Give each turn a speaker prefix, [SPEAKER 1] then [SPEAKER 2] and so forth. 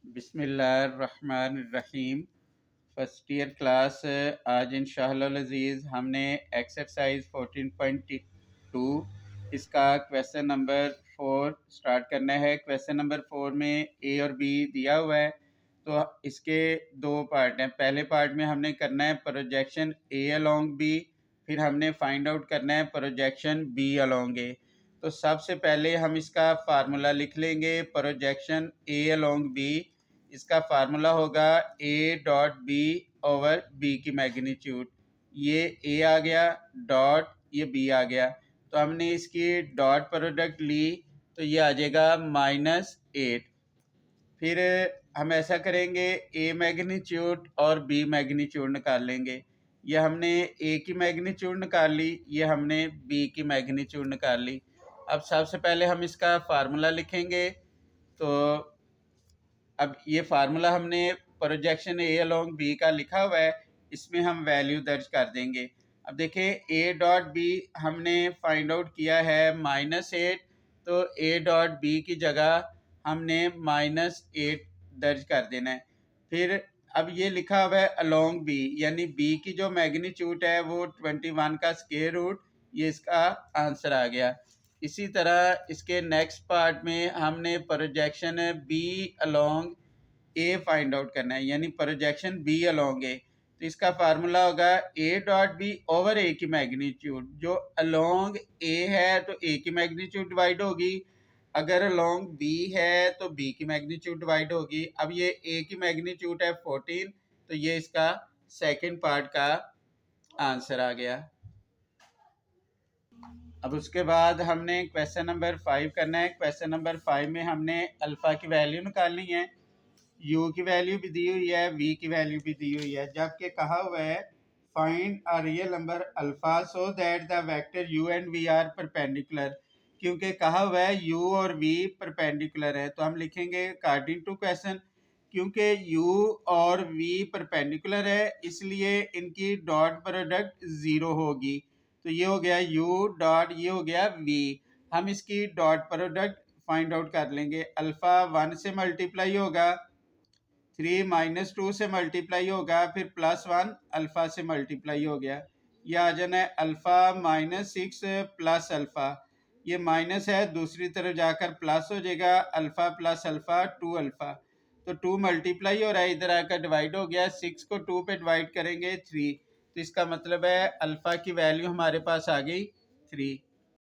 [SPEAKER 1] बिस्मिल्लाहिर्रहमानिर्रहीम। First year class आज इंशाअल्लाह अज़ीज़ हमने एक्सरसाइज 14.2 इसका क्वेश्चन नंबर 4 स्टार्ट करना है। क्वेश्चन नंबर 4 में ए और बी दिया हुआ है, तो इसके दो पार्ट हैं। पहले पार्ट में हमने करना है प्रोजेक्शन ए अलोंग बी, फिर हमने फाइंड आउट करना है प्रोजेक्शन बी अलोंग ए। तो सबसे पहले हम इसका फार्मूला लिख लेंगे। प्रोजेक्शन ए अलोंग बी, इसका फार्मूला होगा A dot B over B की मैग्नीट्यूड। ये ए आ गया, डॉट ये बी आ गया। तो हमने इसकी डॉट प्रोडक्ट ली तो ये आ जाएगा -8। फिर हम ऐसा करेंगे, ए मैग्नीट्यूड और बी मैग्नीट्यूड निकाल लेंगे। ये हमने ए की मैग्नीट्यूड निकाल ली, ये हमने बी की मैग्नीट्यूड निकाल ली। अब सबसे पहले हम इसका फार्मूला लिखेंगे। तो अब ये फार्मूला हमने प्रोजेक्शन ए अलोंग बी का लिखा हुआ है, इसमें हम वैल्यू दर्ज कर देंगे। अब देखें, ए डॉट बी हमने फाइंड आउट किया है -8, तो ए डॉट बी की जगह हमने -8 दर्ज कर देना है। फिर अब ये लिखा हुआ है अलोंग बी, यानी बी की जो मैग्नीट्यूड है वो 21 का स्क्वायर रूट, ये इसका आंसर आ गया। इसी तरह इसके नेक्स्ट पार्ट में हमने प्रोजेक्शन बी अलोंग ए फाइंड आउट करना है, यानी प्रोजेक्शन बी अलोंग ए। तो इसका फार्मूला होगा ए डॉट बी ओवर ए की मैग्नीट्यूड। जो अलोंग ए है तो ए की मैग्नीट्यूड डिवाइड होगी, अगर अलोंग बी है तो बी की मैग्नीट्यूड डिवाइड होगी। अब ये ए की मैग्नीट्यूड है 14, तो ये इसका सेकंड पार्ट का आंसर आ गया। अब उसके बाद हमने क्वेश्चन नंबर 5 करना है। क्वेश्चन नंबर 5 में हमने अल्फ़ा की वैल्यू निकालनी है, यू की वैल्यू भी दी हुई है, वी की वैल्यू भी दी हुई है। जबकि कहा हुआ है find a real number alpha so that the vector u and v are perpendicular. क्योंकि कहा हुआ है यू और वी परपेंडिकुलर है, तो हम लिखेंगे अकॉर्डिंग टू क्वेश्चन। क्योंकि यू और वी परपेंडिकुलर है, इसलिए इनकी डॉट प्रोडक्ट ज़ीरो होगी। तो ये हो गया यू डॉट, ये हो गया वी। हम इसकी डॉट प्रोडक्ट फाइंड आउट कर लेंगे। अल्फ़ा 1 से मल्टीप्लाई होगा, 3 - 2 से मल्टीप्लाई होगा, फिर +1 अल्फ़ा से मल्टीप्लाई हो गया। ये आ जाना है अल्फ़ा -6 प्लस अल्फ़ा। ये माइनस है, दूसरी तरफ जाकर प्लस हो जाएगा, अल्फ़ा प्लस अल्फ़ा 2 अल्फ़ा। तो 2 मल्टीप्लाई हो रहा है, इधर आकर डिवाइड हो गया। 6 को 2 पे डिवाइड करेंगे 3, तो इसका मतलब है अल्फ़ा की वैल्यू हमारे पास आ गई 3।